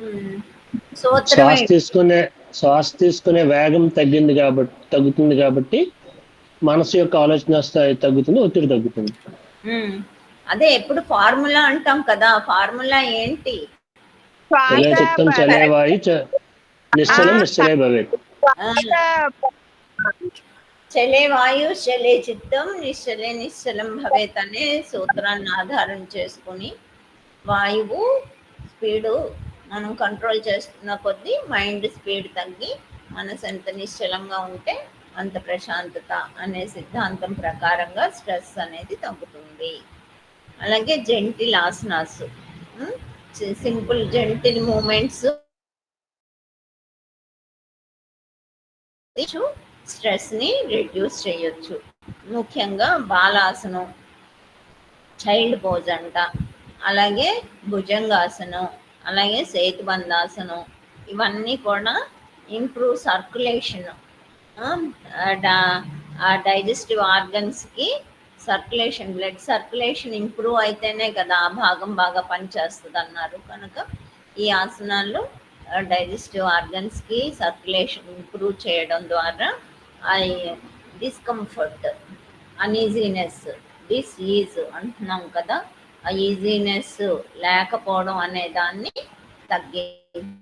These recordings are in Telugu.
ఉమ్. సూత్రం శ్వాస ఏంటి? తీసుకునే వేగం తగ్గుతుంది కాబట్టి మనసు యొక్క ఆలోచన స్థాయి తగ్గుతుంది, ఒత్తిడి తగ్గుతుంది. అదే ఎప్పుడు ఫార్ములా అంటాం కదా, ఫార్ములా ఏంటి? చలే శ్వాస చిత్తం ప- చలేవాయి ఆ, నిశ్చలం నిశ్చలే భవేత్. శ్వాస చలే వాయు చలే చిత్తం నిశ్చలే నిశ్చలం భవేత్ అనే సూత్రాన్ని ఆధారం చేసుకుని వాయువు స్పీడు మనం కంట్రోల్ చేస్తున్న కొద్దీ మైండ్ స్పీడ్ తగ్గి మనసు ఎంత నిశ్చలంగా ఉంటే అంత ప్రశాంతత అనే సిద్ధాంతం ప్రకారంగా స్ట్రెస్ అనేది తగ్గుతుంది. అలాగే gentle asanas, simple gentle movements స్ట్రెస్ని రిడ్యూస్ చేయొచ్చు. ముఖ్యంగా బాలాసనం, చైల్డ్ పోజ్ అంట, అలాగే భుజంగాసనం, అలాగే సేతుబంధాసనం, ఇవన్నీ కూడా ఇంప్రూవ్ సర్క్యులేషన్, డైజెస్టివ్ ఆర్గన్స్కి సర్క్యులేషన్, బ్లడ్ సర్క్యులేషన్ ఇంప్రూవ్ అయితేనే కదా ఆ భాగం బాగా పనిచేస్తుంది అన్నారు. కనుక ఈ ఆసనాలు డైజెస్టివ్ ఆర్గన్స్కి సర్క్యులేషన్ ఇంప్రూవ్ చేయడం ద్వారా ఆ డిస్కంఫర్ట్, అనీజీనెస్, ఈజ్ అంటున్నాం కదా, ఆ ఈజీనెస్ లేకపోవడం అనే దాన్ని తగ్గిస్తాయి.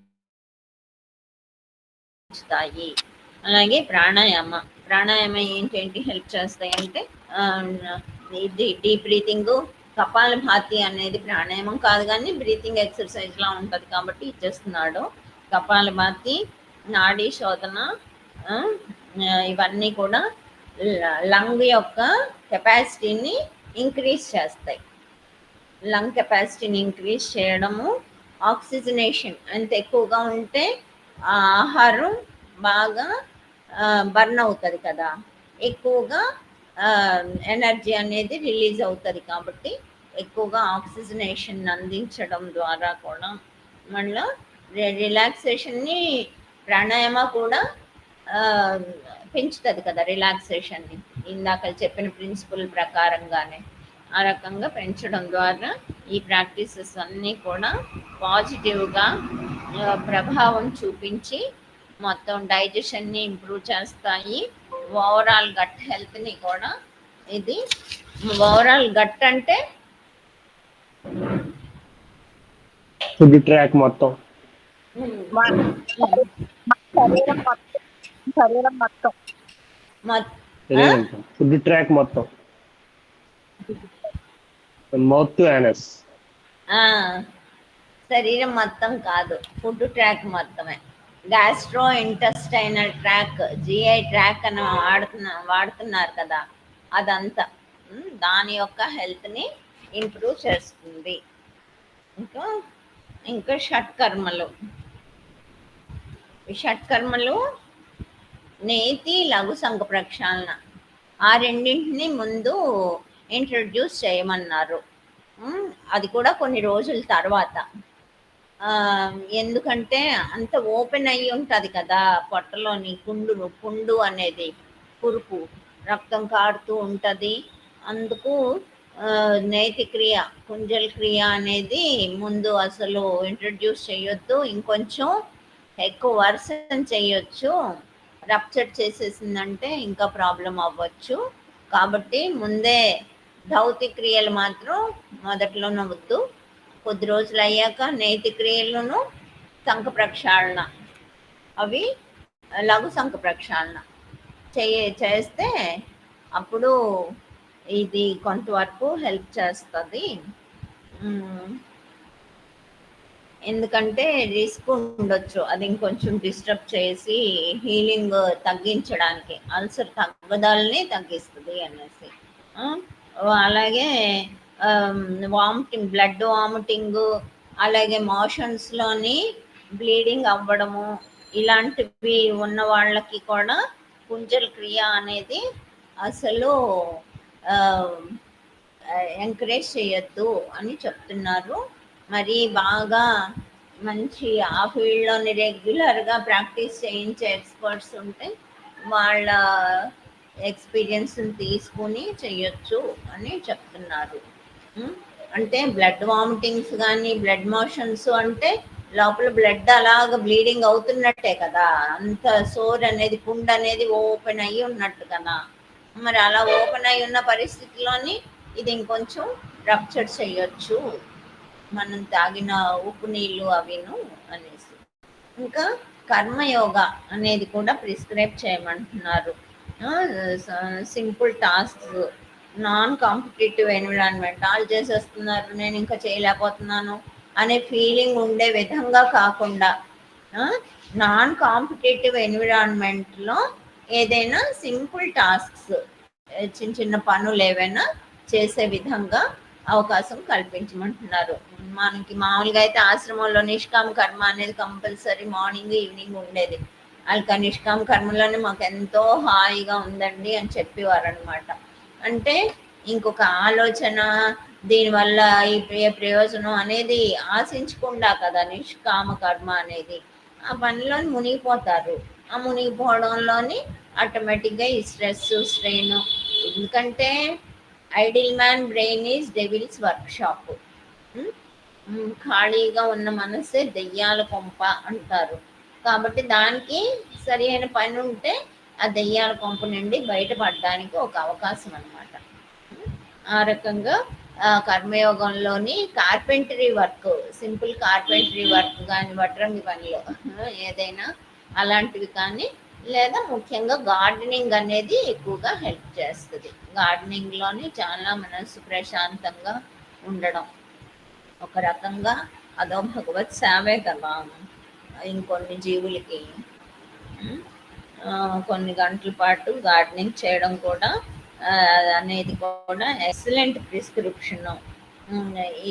అలాగే ప్రాణాయామ ఏంటేంటి హెల్ప్ చేస్తాయి అంటే, ఇది డీప్ బ్రీతింగ్, కపాలభాతి అనేది ప్రాణాయామం కాదు కానీ బ్రీతింగ్ ఎక్సర్సైజ్ లా ఉంటుంది కాబట్టి ఇచ్చేస్తున్నాడు. కపాలభాతి, నాడీ శోధన, ఆ, ఇవన్నీ కూడా లంగ్ యొక్క కెపాసిటీని ఇంక్రీజ్ చేస్తాయి. లంగ్ కెపాసిటీని ఇంక్రీజ్ చేయడము, ఆక్సిజనేషన్ ఎంత ఎక్కువగా ఉంటే ఆ ఆహారం బాగా బర్న్ అవుతుంది కదా, ఎక్కువగా ఎనర్జీ అనేది రిలీజ్ అవుతుంది కాబట్టి ఎక్కువగా ఆక్సిజనేషన్ అందించడం ద్వారా కూడా మళ్ళీ రిలాక్సేషన్ని ప్రాణాయామ కూడా పెంచుతుంది కదా రిలాక్సేషన్ని, ఇందాక చెప్పిన ప్రిన్సిపల్ ప్రకారంగానే. ఆ రకంగా పెంచడం ద్వారా ఈ ప్రాక్టీసెస్ అన్నీ కూడా పాజిటివ్గా ప్రభావం చూపించి మొత్తం డైజెషన్ని ఇంప్రూవ్ చేస్తాయి. ఓవరాల్ గట్ హెల్త్ని కూడా, ఇది ఓవరాల్ గట్ అంటే ఫుడ్ ట్రాక్ మొత్తం, మన శరీరం మొత్తం, శరీరం మొత్తం ఫుడ్ ట్రాక్ మొత్తం, మౌత్ టు యానస్. శరీరం మొత్తం కాదు, ఫుడ్ ట్రాక్ మొత్తమే. Gastro intestinal track, GI track అని వాడుతున్నారు కదా, అదంతా దాని యొక్క హెల్త్ని ఇంప్రూవ్ చేస్తుంది. ఇంకా ఇంకా షట్కర్మలు, ఈ షట్కర్మలు నేతి లఘు సంఘ ప్రక్షాళన, ఆ రెండింటిని ముందు ఇంట్రడ్యూస్ చేయమన్నారు. అది కూడా కొన్ని రోజుల తర్వాత, ఎందుకంటే అంత ఓపెన్ అయ్యి ఉంటుంది కదా పొట్టలోని పుండు అనేది, కురుపు, రక్తం కారుతూ ఉంటుంది. అందుకు నేతి క్రియ, కుంజల్ క్రియ అనేది ముందు అసలు ఇంట్రడ్యూస్ చేయొద్దు. ఇంకొంచెం ఎక్కువ వర్షం చేయొచ్చు, రప్చర్ చేసేసిందంటే ఇంకా ప్రాబ్లం అవ్వచ్చు. కాబట్టి ముందే ధౌతి క్రియలు మాత్రం మొదట్లోనే వద్దు, కొద్ది రోజులు అయ్యాక నేతి క్రియలను శంఖ ప్రక్షాళన, అవి లఘు శంఖ ప్రక్షాళన చేస్తే అప్పుడు ఇది కొంతవరకు హెల్ప్ చేస్తుంది. ఎందుకంటే రిస్క్ ఉండొచ్చు అది ఇంకొంచెం డిస్టర్బ్ చేసి హీలింగ్ తగ్గించడానికి, అల్సర్ తగ్గుదలని తగ్గిస్తుంది అనేసి. అలాగే వామిటింగ్, బ్లడ్ వామిటింగ్, అలాగే మోషన్స్లోని బ్లీడింగ్ అవ్వడము, ఇలాంటివి ఉన్న వాళ్ళకి కూడా కుంజల్ క్రియ అనేది అసలు ఎంకరేజ్ చేయొద్దు అని చెప్తున్నారు. మరి బాగా మంచి ఆ ఫీల్డ్లోని రెగ్యులర్గా ప్రాక్టీస్ చేయించే ఎక్స్పర్ట్స్ ఉంటే వాళ్ళ ఎక్స్పీరియన్స్ని తీసుకుని చేయొచ్చు అని చెప్తున్నారు. అంటే బ్లడ్ వామిటింగ్స్ కానీ బ్లడ్ మోషన్స్ అంటే లోపల బ్లడ్ అలాగ బ్లీడింగ్ అవుతున్నట్టే కదా, అంత సోర్ అనేది పుండ్ అనేది ఓపెన్ అయ్యి ఉన్నట్టు కదా. మరి అలా ఓపెన్ అయి ఉన్న పరిస్థితిలోని ఇది ఇంకొంచెం రప్చర్ చేయొచ్చు మనం తాగిన ఉప్పు నీళ్ళు అవిను అనేసి. ఇంకా కర్మయోగ అనేది కూడా ప్రిస్క్రైబ్ చేయమంటున్నారు. Simple tasks, non competitive environment, వాళ్ళు చేసేస్తున్నారు నేను ఇంకా చేయలేకపోతున్నాను అనే ఫీలింగ్ ఉండే విధంగా కాకుండా నాన్ కాంపిటేటివ్ ఎన్విరాన్మెంట్లో ఏదైనా సింపుల్ టాస్క్స్, చిన్న చిన్న పనులు ఏవైనా చేసే విధంగా అవకాశం కల్పించమంటున్నారు. మనకి మామూలుగా అయితే ఆశ్రమంలో నిష్కామ కర్మ అనేది కంపల్సరీ మార్నింగ్ ఈవినింగ్ ఉండేది. వాళ్ళకి నిష్కామ కర్మలోనే మాకు ఎంతో హాయిగా ఉందండి అని చెప్పేవారు అనమాట. అంటే ఇంకొక ఆలోచన దీనివల్ల ఏ ప్రయోజనం అనేది ఆశించకుండా కదా నిష్కామ కర్మ అనేది, ఆ పనిలో మునిగిపోతారు. ఆ మునిగిపోవడంలోని ఆటోమేటిక్గా ఈ స్ట్రెస్ స్ట్రెయిన్, ఎందుకంటే idle man brain is devil's workshop. ఖాళీగా ఉన్న మనసే దెయ్యాల కొంప అంటారు. కాబట్టి దానికి సరి అయిన పని ఉంటే ఆ దెయ్యాల కొంప నుండి బయటపడడానికి ఒక అవకాశం అన్నమాట. ఆ రకంగా కర్మయోగంలోని carpentry work, simple carpentry work కానీ వడ్రంగి పనిలో ఏదైనా అలాంటివి కానీ, లేదా ముఖ్యంగా గార్డెనింగ్ అనేది ఎక్కువగా హెల్ప్ చేస్తుంది. గార్డెనింగ్లోని చాలా మనసు ప్రశాంతంగా ఉండడం ఒక రకంగా అదో భగవత్ సేవే కదా. ఇంకొన్ని జీవులకి కొన్ని గంటల పాటు గార్డెనింగ్ చేయడం కూడా అనేది కూడా ఎక్సలెంట్ ప్రిస్క్రిప్షన్.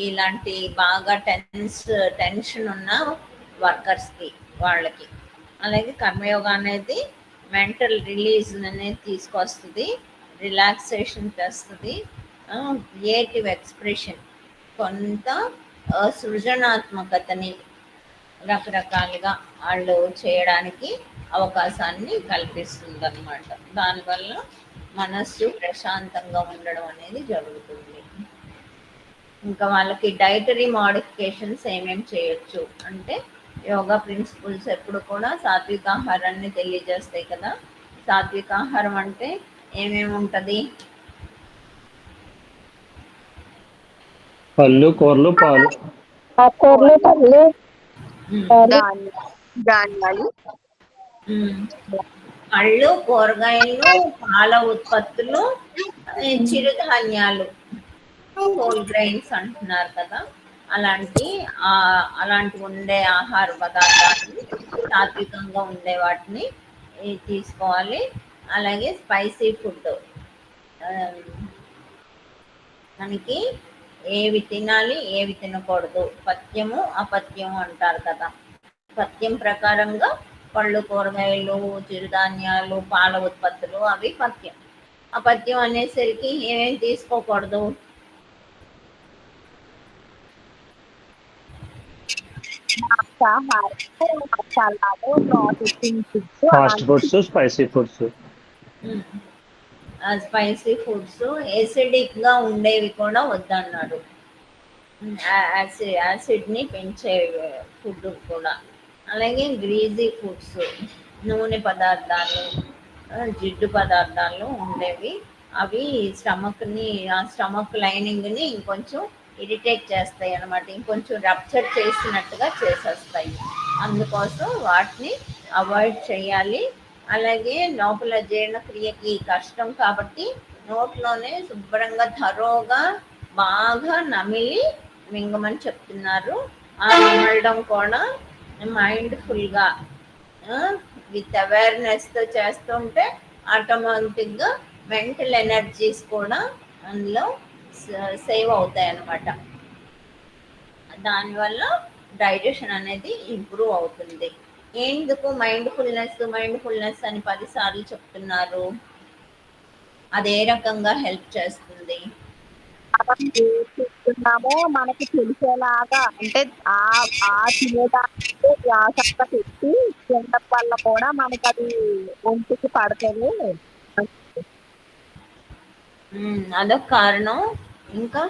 ఇలాంటి బాగా టెన్షన్ ఉన్న వర్కర్స్కి వాళ్ళకి. అలాగే కర్మయోగా అనేది మెంటల్ రిలీజ్ అనేది తీసుకొస్తుంది, రిలాక్సేషన్ తెస్తుంది, క్రియేటివ్ ఎక్స్ప్రెషన్, కొంత సృజనాత్మకతని రకరకాలుగా వాళ్ళు చేయడానికి అవకాశాన్ని కల్పిస్తుంది అన్నమాట. దానివల్ల మనస్సు ప్రశాంతంగా ఉండడం అనేది జరుగుతుంది. ఇంకా వాళ్ళకి డైటరీ మోడిఫికేషన్స్ ఏమేమి చేయొచ్చు అంటే, యోగా ప్రిన్సిపల్స్ ఎప్పుడు కూడా సాత్విక ఆహారాన్ని తెలియజేస్తాయి కదా. సాత్విక ఆహారం అంటే ఏమేమి ఉంటుంది? పళ్ళు, కూరలు, పాలు. ధాన్యాలు, పళ్ళు, కూరగాయలు, పాల ఉత్పత్తులు, చిరుధాన్యాలు, హోల్ గ్రెయిన్స్ అంటున్నారు కదా. అలాంటి ఉండే ఆహార పదార్థాలు సాత్వికంగా ఉండే వాటిని తీసుకోవాలి. అలాగే స్పైసీ ఫుడ్, మనకి ఏవి తినాలి ఏవి తినకూడదు, పథ్యము అపథ్యము అంటారు కదా. పథ్యం ప్రకారంగా పళ్ళు, కూరగాయలు, చిరుధాన్యాలు, పాల ఉత్పత్తులు అవి పథ్యం. అపథ్యం అనేసరికి ఏమేమి తీసుకోకూడదు? Fast foods, spicy foods. Spicy foods, ఎసిడిక్గా ఉండేవి కూడా వద్దన్నాడు. యాసిడ్ని పెంచే ఫుడ్ కూడా. అలాగే గ్రీజీ ఫుడ్స్, నూనె పదార్థాలు, జిడ్డు పదార్థాలు ఉండేవి, అవి స్టమక్ లైనింగ్ని ఇంకొంచెం ఇరిటేట్ చేస్తాయి అన్నమాట, ఇంకొంచెం రప్చర్ చేసినట్టుగా చేసేస్తాయి. అందుకోసం వాటిని అవాయిడ్ చేయాలి. అలాగే లోపల జీర్ణక్రియకి కష్టం కాబట్టి నోట్లోనే శుభ్రంగా థరోగా బాగా నమిలి మింగమని చెప్తున్నారు. ఆ నమలడం కూడా మైండ్ఫుల్గా విత్ అవేర్నెస్తో చేస్తుంటే ఆటోమేటిక్గా మెంటల్ ఎనర్జీస్ కూడా అందులో సేవ్ అవుతాయి అన్నమాట. దానివల్ల డైజెషన్ అనేది ఇంప్రూవ్ అవుతుంది. ఎందుకు మైండ్ఫుల్నెస్ అని 10 సార్లు చెప్తున్నారు? అదే రకంగా హెల్ప్ చేస్తుంది. చూస్తున్నామో మనకి తెలిసేలాగా, అంటే ఆ తినేదానికి వ్యాసంగా పెట్టి తినడం వల్ల కూడా మనకి అది ఒంటికి పడుతుంది. అదొక కారణం. ఇంకా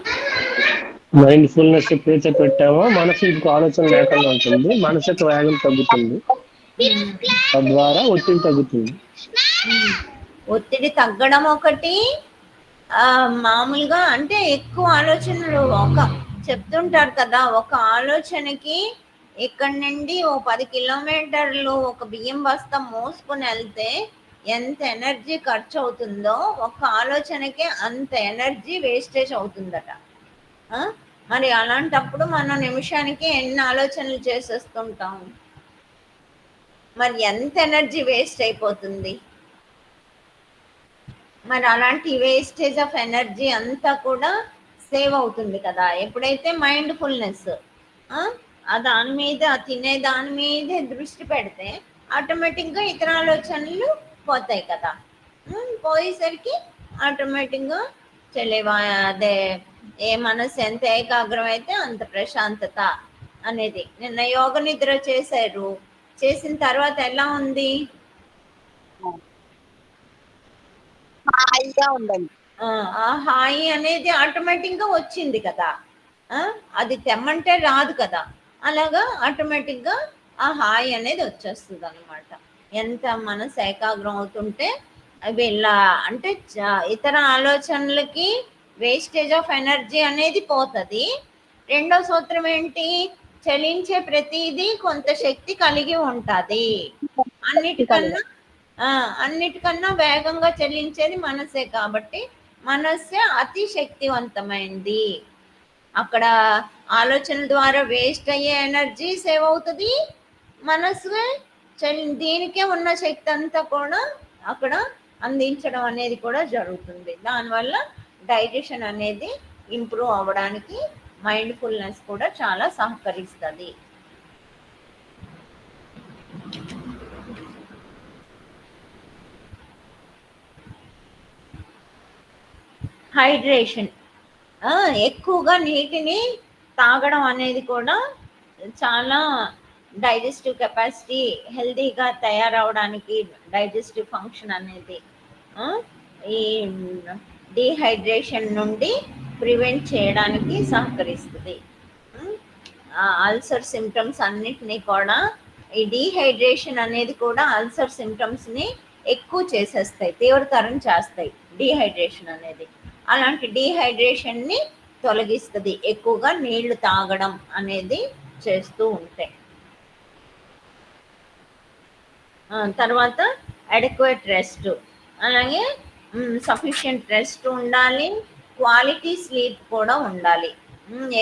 మైండ్ఫుల్నెస్ ఎప్పుడైతే పెట్టామో మనసు ఇంకో ఆలోచన లేకుండా ఉంటుంది, మనసుకు వేగం తగ్గుతుంది, ఉమ్, తద్వారా ఒత్తిడి తగ్గుతుంది. ఒత్తిడి తగ్గడం ఒకటి, మామూలుగా అంటే ఎక్కువ ఆలోచనలు చెప్తుంటారు కదా, ఒక ఆలోచనకి ఇక్కడి నుండి ఓ 10 కిలోమీటర్లు ఒక బియ్యం బస్తా మోసుకొని వెళ్తే ఎంత ఎనర్జీ ఖర్చు అవుతుందో ఒక ఆలోచనకే అంత ఎనర్జీ వేస్టేజ్ అవుతుందట. మరి అలాంటప్పుడు మనం నిమిషానికి ఎన్ని ఆలోచనలు చేసేస్తుంటాం, మరి ఎంత ఎనర్జీ వేస్ట్ అయిపోతుంది. మరి అలాంటి వేస్టేజ్ ఆఫ్ ఎనర్జీ అంతా కూడా సేవ్ అవుతుంది కదా ఎప్పుడైతే మైండ్ఫుల్నెస్ దాని మీద, తినే దాని మీదే దృష్టి పెడితే ఆటోమేటిక్గా ఇతర ఆలోచనలు పోతాయి కదా. పోయేసరికి ఆటోమేటిక్గా చెల్లేవా అదే ఏ మనసు ఎంత ఏకాగ్రం అయితే అంత ప్రశాంతత అనేది. నిన్న యోగ నిద్ర చేశారు, చేసిన తర్వాత ఎలా ఉంది? హాయిగా ఉండండి. ఆ హాయి అనేది ఆటోమేటిక్గా వచ్చింది కదా, అది తెమ్మంటే రాదు కదా, అలాగా ఆటోమేటిక్గా ఆ హాయి అనేది వచ్చేస్తుంది అనమాట. ఎంత మనసు ఏకాగ్రం అవుతుంటే అవి ఇలా అంటే ఇతర ఆలోచనలకి వేస్టేజ్ ఆఫ్ ఎనర్జీ అనేది పోతుంది. రెండో సూత్రం ఏంటి? చలించే ప్రతిదీ కొంత శక్తి కలిగి ఉంటుంది. అన్నిటికన్నా వేగంగా చెల్లించేది మనసే కాబట్టి మనస్సే అతి శక్తివంతమైంది. అక్కడ ఆలోచనల ద్వారా వేస్ట్ అయ్యే ఎనర్జీ సేవ్ అవుతుంది, మనసు దీనికే ఉన్న శక్తి అంతా కూడా అక్కడ అందించడం అనేది కూడా జరుగుతుంది. దానివల్ల డైజెషన్ అనేది ఇంప్రూవ్ అవ్వడానికి మైండ్ఫుల్నెస్ కూడా చాలా సహకరిస్తుంది. హైడ్రేషన్, ఎక్కువగా నీటిని తాగడం అనేది కూడా చాలా డైజెస్టివ్ కెపాసిటీ హెల్తీగా తయారవడానికి, డైజెస్టివ్ ఫంక్షన్ అనేది ఈ డీహైడ్రేషన్ నుండి ప్రివెంట్ చేయడానికి సహకరిస్తుంది. అల్సర్ సిమ్టమ్స్ అన్నిటినీ కూడా ఈ డీహైడ్రేషన్ అనేది కూడా అల్సర్ సిమ్టమ్స్ని ఎక్కువ చేసేస్తాయి, తీవ్రతరం చేస్తాయి డీహైడ్రేషన్ అనేది. అలాంటి డీహైడ్రేషన్ని తొలగిస్తుంది ఎక్కువగా నీళ్లు తాగడం అనేది చేస్తూ ఉంటే. తర్వాత అడెక్వేట్ రెస్ట్, అలాగే సఫిషియంట్ రెస్ట్ ఉండాలి, క్వాలిటీ స్లీప్ కూడా ఉండాలి.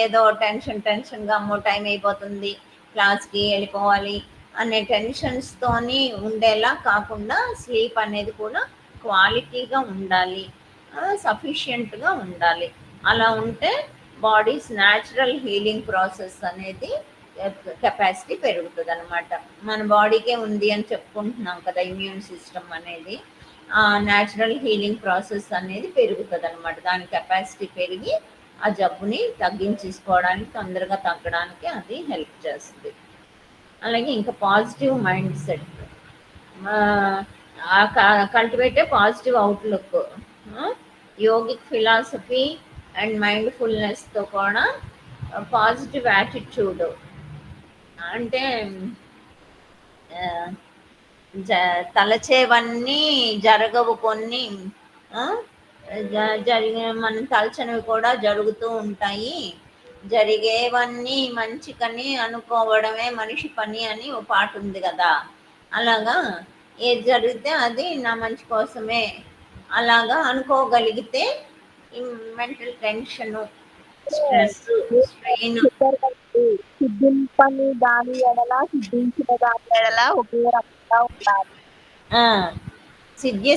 ఏదో టెన్షన్గా అమ్మో టైం అయిపోతుంది క్లాస్కి వెళ్ళిపోవాలి అనే టెన్షన్స్తోని ఉండేలా కాకుండా స్లీప్ అనేది కూడా క్వాలిటీగా ఉండాలి, సఫిషియంట్గా ఉండాలి. అలా ఉంటే బాడీస్ న్యాచురల్ హీలింగ్ ప్రాసెస్ అనేది కెపాసిటీ పెరుగుతుంది అనమాట. మన బాడీకే ఉంది అని చెప్పుకుంటున్నాం కదా ఇమ్యూన్ సిస్టమ్ అనేది, న్యాచురల్ హీలింగ్ ప్రాసెస్ అనేది పెరుగుతుంది అనమాట. దాని కెపాసిటీ పెరిగి ఆ జబ్బుని తగ్గించేసుకోవడానికి, తొందరగా తగ్గడానికి అది హెల్ప్ చేస్తుంది. అలాగే ఇంకా positive mindset, cultivate a positive outlook, yogic philosophy and మైండ్ఫుల్నెస్తో కూడా పాజిటివ్ యాటిట్యూడ్ అంటే తలచేవన్నీ జరగవు, కొన్ని జరిగిన మనం తలచనివి కూడా జరుగుతూ ఉంటాయి, జరిగేవన్నీ మంచికని అనుకోవడమే మనిషి పని అని ఒక పాట ఉంది కదా. అలాగా ఏది జరిగితే అది నా మంచి కోసమే అలాగా అనుకోగలిగితే మెంటల్ టెన్షను, స్ట్రెస్, స్ట్రెయిన్ సిద్ధింపని దాని ఎడల సిద్ధించిన దాని ఎడల ఒకే రకంగా ఉండాలి.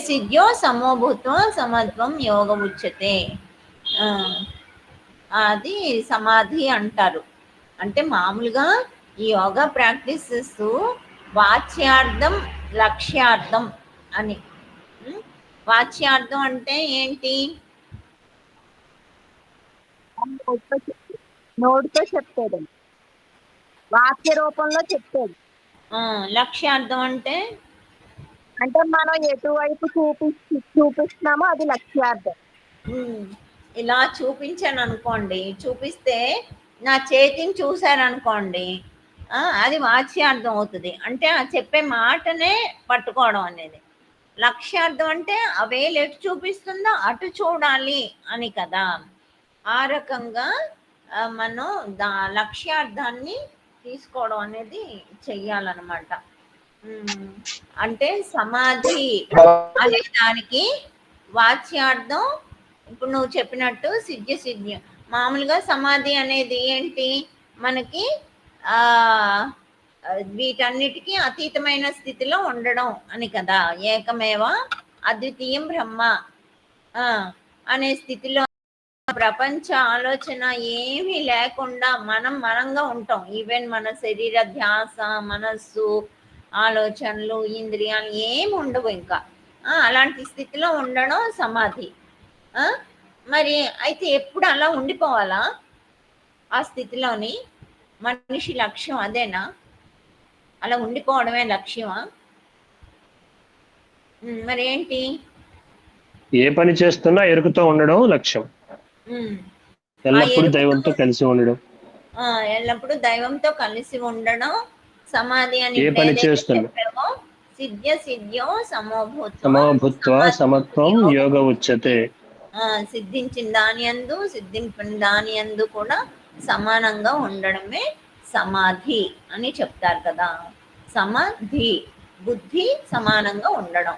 సిద్ధ్యో సమోభూత్వం సమత్వం యోగ ఉచ్యతే, అది సమాధి అంటారు. అంటే మామూలుగా ఈ యోగా ప్రాక్టీసెస్ వాచ్యార్థం లక్ష్యార్థం అని. వాచ్యార్థం అంటే ఏంటి? నోటితో చెప్పేది, వాక్య రూపంలో చెప్పేది. లక్ష్యార్థం అంటే మనం ఎటువైపు చూపిస్తున్నామో అది లక్ష్యార్థం. ఇలా చూపించాను అనుకోండి, చూపిస్తే నా చేతిని చూశారనుకోండి, అది వాచ్యార్థం అవుతుంది. అంటే ఆ చెప్పే మాటనే పట్టుకోవడం అనేది. లక్ష్యార్థం అంటే ఆ వేలు ఎటు చూపిస్తుందో అటు చూడాలి అని కదా. ఆ రకంగా మనం లక్ష్యార్థాన్ని తీసుకోవడం అనేది చెయ్యాలన్నమాట. అంటే సమాధి అనే దానికి వాచ్యార్థం ఇప్పుడు నువ్వు చెప్పినట్టు సిద్ధ్యం. మామూలుగా సమాధి అనేది ఏంటి, మనకి ఆ వీటన్నిటికీ అతీతమైన స్థితిలో ఉండడం అని కదా. ఏకమేవ అద్వితీయం బ్రహ్మ అనే స్థితిలో ప్రపంచ ఆలోచన ఏమీ లేకుండా మనంగా ఉంటాం. ఈవెన్ మన శరీర ధ్యాస, మనస్సు, ఆలోచనలు, ఇంద్రియాలు ఏమి ఉండవు ఇంకా. అలాంటి స్థితిలో ఉండడం సమాధి. మరి అయితే ఎప్పుడు అలా ఉండిపోవాలా ఆ స్థితిలోని? మనిషి లక్ష్యం అదేనా? అలా ఉండిపోవడమే లక్ష్యమా? మరి ఏంటి? ఏ పని చేస్తున్నా ఎరుకుతో ఉండడం లక్ష్యం. ఎల్లప్పుడూ దైవంతో కలిసి ఉండడం. ఎల్లప్పుడూ దైవంతో కలిసి ఉండడం సమాధి అని. ఏ పని చేస్తున్నా సిద్ధ్యో సమోభూత్వ సమత్వం యోగ ఉచ్యతే. సిద్ధించిన దాని యందు కూడా సమానంగా ఉండడమే సమాధి అని చెప్తారు కదా. సమాధి బుద్ధి సమానంగా ఉండడం,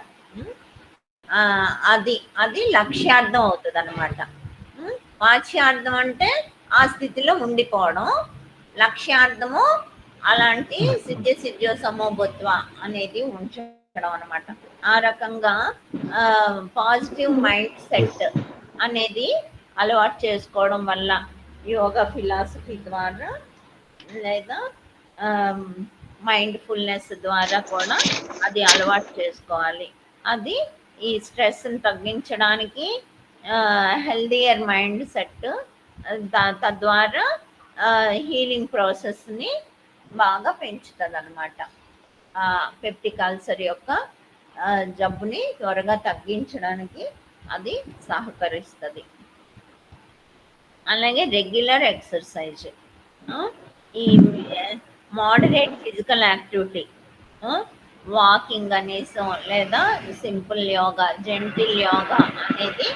అది లక్ష్యార్థం అవుతుంది అనమాట. వాచ్యార్థం అంటే ఆ స్థితిలో ఉండిపోవడం, లక్ష్యార్థము అలాంటి సిద్ధ్యో సమోభూత్వ అనేది ఉంచడం అనమాట. ఆ రకంగా పాజిటివ్ మైండ్ సెట్ అనేది అలవాటు చేసుకోవడం వల్ల యోగా ఫిలాసఫీ ద్వారా లేదా మైండ్ఫుల్నెస్ ద్వారా కూడా అది అలవాటు చేసుకోవాలి. అది ఈ స్ట్రెస్ని తగ్గించడానికి, హెల్దియర్ మైండ్ సెట్, తద్వారా హీలింగ్ ప్రాసెస్ని బాగా పెంచుతుంది అనమాట. పెప్టిక్ అల్సర్ యొక్క జబ్బుని త్వరగా తగ్గించడానికి అది సహకరిస్తుంది. అలాగే రెగ్యులర్ ఎక్సర్సైజ్, ఈ మోడరేట్ ఫిజికల్ యాక్టివిటీ, వాకింగ్ అనేసి లేదా సింపుల్ యోగా, జెంటిల్ యోగా అనేది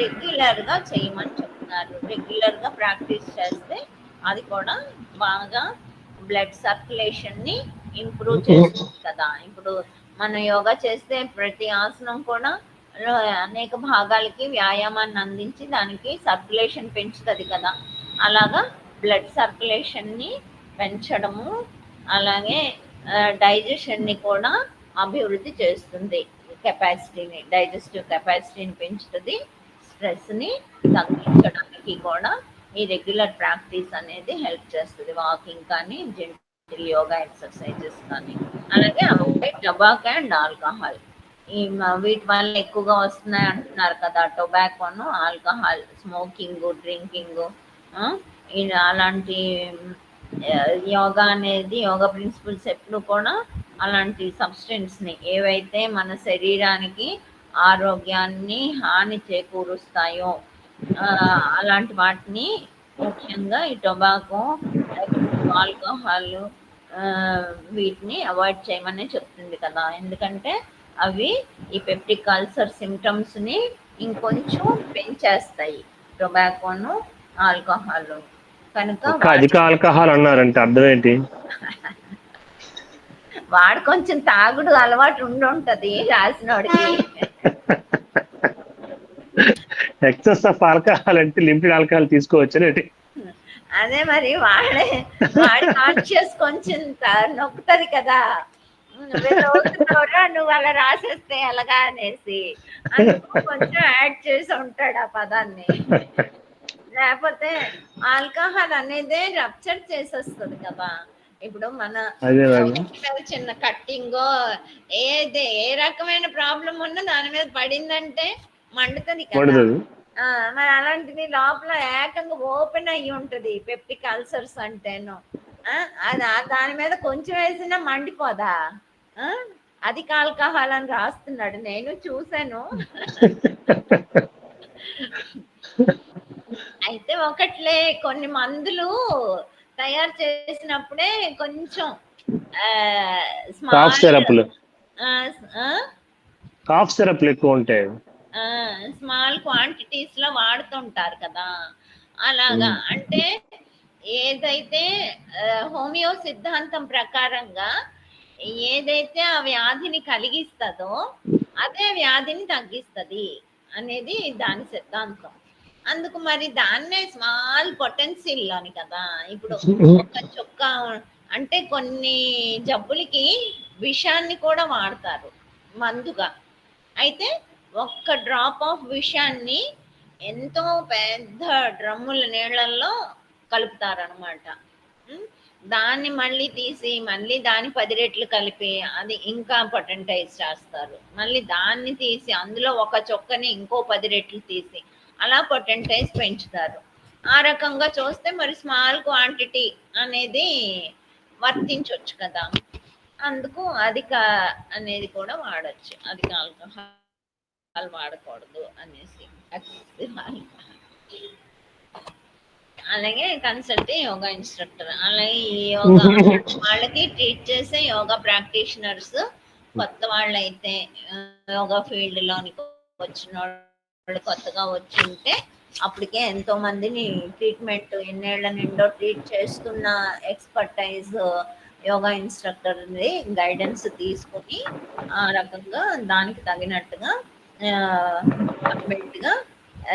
రెగ్యులర్గా చేయమని చెప్తున్నారు. రెగ్యులర్గా ప్రాక్టీస్ చేస్తే అది కూడా బాగా బ్లడ్ సర్క్యులేషన్ని ఇంప్రూవ్ చేస్తుంది కదా. ఇప్పుడు మనం యోగా చేస్తే ప్రతి ఆసనం కూడా అనేక భాగాలకి వ్యాయామాన్ని అందించి దానికి సర్క్యులేషన్ పెంచుతుంది కదా. అలాగా బ్లడ్ సర్క్యులేషన్ని పెంచడము, అలాగే డైజెషన్ని కూడా అభివృద్ధి చేస్తుంది. కెపాసిటీని, డైజెస్టివ్ కెపాసిటీని పెంచుతుంది. స్ట్రెస్ని తగ్గించడానికి కూడా ఈ రెగ్యులర్ ప్రాక్టీస్ అనేది హెల్ప్ చేస్తుంది. వాకింగ్ కానీ, జెంటిల్ యోగా ఎక్సర్సైజెస్ కానీ. అలాగే టొబాకో అండ్ ఆల్కహాల్, వీటి వల్ల ఎక్కువగా వస్తున్నాయి అంటున్నారు కదా. టొబాకోను, ఆల్కహాల్, స్మోకింగ్, డ్రింకింగ్, అలాంటి యోగా అనేది, యోగా ప్రిన్సిపల్స్ ఎప్పుడు కూడా అలాంటి సబ్స్టెన్స్ని ఏవైతే మన శరీరానికి ఆరోగ్యాన్ని హాని చేకూరుస్తాయో అలాంటి వాటిని, ముఖ్యంగా ఈ టొబాకో, ఆల్కహాల్, వీటిని అవాయిడ్ చేయమని చెప్తుంది కదా. ఎందుకంటే అవి ఈ పెప్టిక్ అల్సర్ సిమ్టమ్స్ని ఇంకొంచెం పెంచేస్తాయి, టొబాకోను, ఆల్కహాల్. కనుక అధిక ఆల్కహాల్ అన్నారంటే అర్థం ఏంటి? వాడు కొంచెం తాగుడు అలవాటు ఉండుంటది రాసినోడికి. ఎక్సెస్ ఆఫ్ ఆల్కహాల్ అంటే లిమిటెడ్ ఆల్కహాల్ తీసుకోవచ్చు. అదే మరి వాడి కాన్షియస్ కొంచెం నొక్కుతుంది కదా. నువ్వు అలా రాసేస్తే ఎలాగా అనేసి అందుకు కొంచెం యాడ్ చేసి ఉంటాడు ఆ పదాన్ని. లేకపోతే ఆల్కహాల్ అనేది రప్చర్ చేసేస్తుంది కదా. ఇప్పుడు మన చిన్న కట్టింగ్ ఏ రకమైన ప్రాబ్లం ఉన్నా దాని మీద పడిందంటే మండుతుంది కదా. మరి అలాంటిది లోపల ఏకంగా ఓపెన్ అయ్యి ఉంటది పెప్టిక్ అల్సర్స్ అంటేను. దాని మీద కొంచెం వేసినా మండిపోదా? అధిక ఆల్కహాల్ అని రాస్తున్నాడు, నేను చూసాను. అయితే ఒకట్లే కొన్ని మందులు తయారు చేసినప్పుడే కొంచెం కాఫ్ స్మాల్ సిరప్లు కాఫ్ సిరప్లు ఎక్కువ ఉంటాయి. స్మాల్ క్వాంటిటీస్ లో వాడుతుంటారు కదా, అలాగా. అంటే ఏదైతే హోమియో సిద్ధాంతం ప్రకారంగా ఏదైతే ఆ వ్యాధిని కలిగిస్తుందో అదే వ్యాధిని తగ్గిస్తుంది అనేది దాని సిద్ధాంతం. అందుకు మరి దాన్నే స్మాల్ పొటెన్షియల్లోని కదా. ఇప్పుడు ఒక చొక్క అంటే కొన్ని జబ్బులకి విషాన్ని కూడా వాడతారు మందుగా. అయితే ఒక్క డ్రాప్ ఆఫ్ విషాన్ని ఎంతో పెద్ద డ్రమ్ముల నీళ్ళల్లో కలుపుతారనమాట. దాన్ని మళ్ళీ తీసి మళ్ళీ దాని 10 రెట్లు కలిపి అది ఇంకా పొటెంటైజ్ చేస్తారు. మళ్ళీ దాన్ని తీసి అందులో ఒక చొక్కని ఇంకో 10 రెట్లు తీసి అలా పొటెంటైజ్ పెంచుతారు. ఆ రకంగా చూస్తే మరి స్మాల్ క్వాంటిటీ అనేది వర్తించవచ్చు కదా. అందుకు అధిక అనేది కూడా వాడచ్చు. అధిక ఆల్కహాల్ వాడకూడదు అనేసి. అలాగే కన్సల్ట్ యోగా ఇన్స్ట్రక్టర్, అలాగే ఈ యోగా వాళ్ళకి ట్రీట్ చేసే యోగా ప్రాక్టీషనర్స్ కొత్త వాళ్ళు అయితే యోగా ఫీల్డ్ లోనికి వచ్చిన వాళ్ళు కొత్తగా వచ్చి ఉంటే అప్పటికే ఎంతో మందిని ట్రీట్మెంట్ ఎన్నేళ్ల నిండో ట్రీట్ చేస్తున్న ఎక్స్పర్టైజ్ యోగా ఇన్స్ట్రక్టర్ గైడెన్స్ తీసుకుని ఆ రకంగా దానికి తగినట్టుగా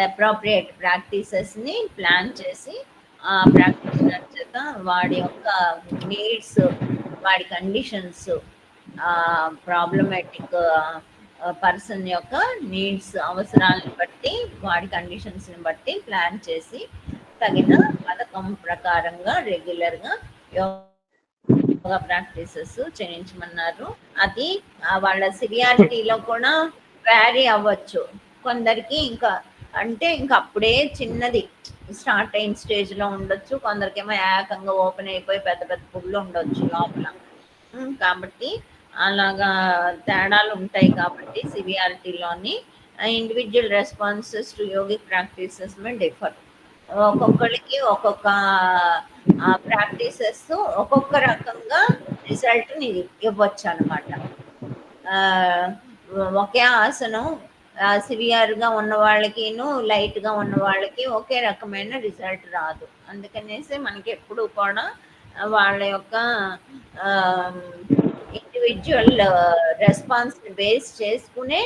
అప్రోప్రియేట్ ప్రాక్టీసెస్ ని ప్లాన్ చేసి ఆ ప్రాక్టీషనర్ చేత వాడి యొక్క నీడ్స్, వాడి కండిషన్స్, ప్రాబ్లమాటిక్ పర్సన్ యొక్క నీడ్స్, అవసరాలను బట్టి వాడి కండిషన్స్ని బట్టి ప్లాన్ చేసి తగిన పథకం ప్రకారంగా రెగ్యులర్గా యోగా ప్రాక్టీసెస్ చేయించమన్నారు. అది వాళ్ళ సివియారిటీలో కూడా వ్యారీ అవ్వచ్చు. కొందరికి ఇంకా అంటే ఇంకా అప్పుడే చిన్నది స్టార్ట్ అయిన స్టేజ్లో ఉండొచ్చు, కొందరికేమో ఏకంగా ఓపెన్ అయిపోయి పెద్ద పెద్ద పుళ్ళు ఉండొచ్చు లోపల. కాబట్టి అలాగా తేడాలు ఉంటాయి. కాబట్టి సివియారిటీలోని individual responses to yogic practices may differ. ఒక్కొక్కరికి ఒక్కొక్క ప్రాక్టీసెస్ ఒక్కొక్క రకంగా రిజల్ట్ని ఇవ్వచ్చు అనమాట. ఒకే ఆసనం సివియర్గా ఉన్న వాళ్ళకిను లైట్గా ఉన్న వాళ్ళకి ఒకే రకమైన రిజల్ట్ రాదు. అందుకనేసి మనకి ఎప్పుడు కూడా వాళ్ళ యొక్క ఇండివిజువల్ రెస్పాన్స్ని బేస్ చేసుకునే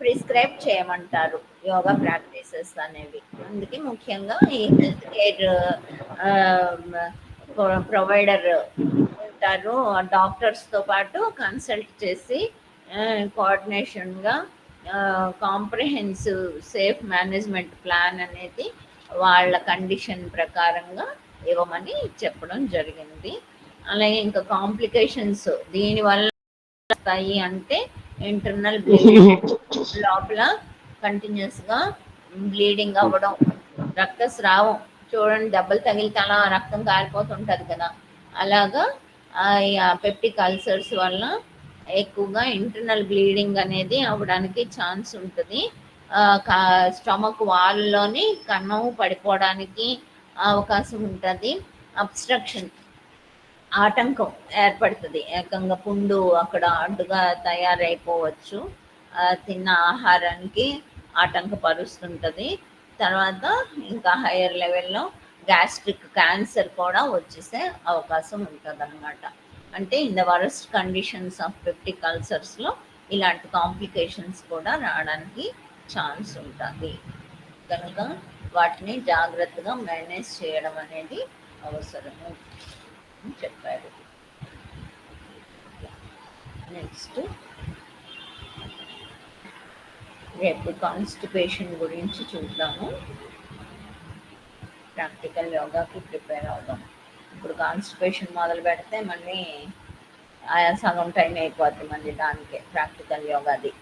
ప్రిస్క్రైబ్ చేయమంటారు యోగా ప్రాక్టీసెస్ అనేవి. అందుకే ముఖ్యంగా ఈ హెల్త్ కేర్ ప్రొవైడర్ ఉంటారు, డాక్టర్స్తో పాటు కన్సల్ట్ చేసి కోఆర్డినేషన్గా కాంప్రిహెన్సివ్ సేఫ్ మేనేజ్మెంట్ ప్లాన్ అనేది వాళ్ళ కండిషన్ ప్రకారంగా ఇవ్వమని చెప్పడం జరిగింది. అలాగే ఇంకా కాంప్లికేషన్స్ దీనివల్ల వస్తాయి అంటే ఇంటర్నల్ బ్లీడింగ్, లోపల కంటిన్యూస్గా బ్లీడింగ్ అవ్వడం, రక్తస్రావం. చూడండి, దెబ్బలు తగిలితే అలా రక్తం కారిపోతుంటుంది కదా, అలాగా పెప్టిక్ అల్సర్స్ వల్ల ఎక్కువగా ఇంటర్నల్ బ్లీడింగ్ అనేది అవ్వడానికి ఛాన్స్ ఉంటుంది. స్టమక్ వాల్లోని కన్నం పడిపోవడానికి అవకాశం ఉంటుంది. అబ్స్ట్రక్షన్, ఆటంకం ఏర్పడుతుంది, ఏకంగా పుండు అక్కడ అడ్డుగా తయారైపోవచ్చు, తిన్న ఆహారానికి ఆటంకపరుస్తుంటుంది. తర్వాత ఇంకా హయ్యర్ లెవెల్లో గ్యాస్ట్రిక్ క్యాన్సర్ కూడా వచ్చేసే అవకాశం ఉంటుంది అనమాట. అంటే in the worst conditions of peptic అల్సర్స్లో ఇలాంటి కాంప్లికేషన్స్ కూడా రావడానికి ఛాన్స్ ఉంటుంది. కనుక వాటిని జాగ్రత్తగా మేనేజ్ చేయడం అనేది అవసరము అని చెప్పారు. నెక్స్ట్ రేపు కాన్స్టిపేషన్ గురించి చూద్దాము. ప్రాక్టికల్ యోగాకి ప్రిపేర్ అవుదాం. ఇప్పుడు కాన్స్టిపేషన్ మొదలు పెడితే మళ్ళీ ఆయా సగం టైం అయిపోద్ది మళ్ళీ దానికే ప్రాక్టికల్ యోగాది.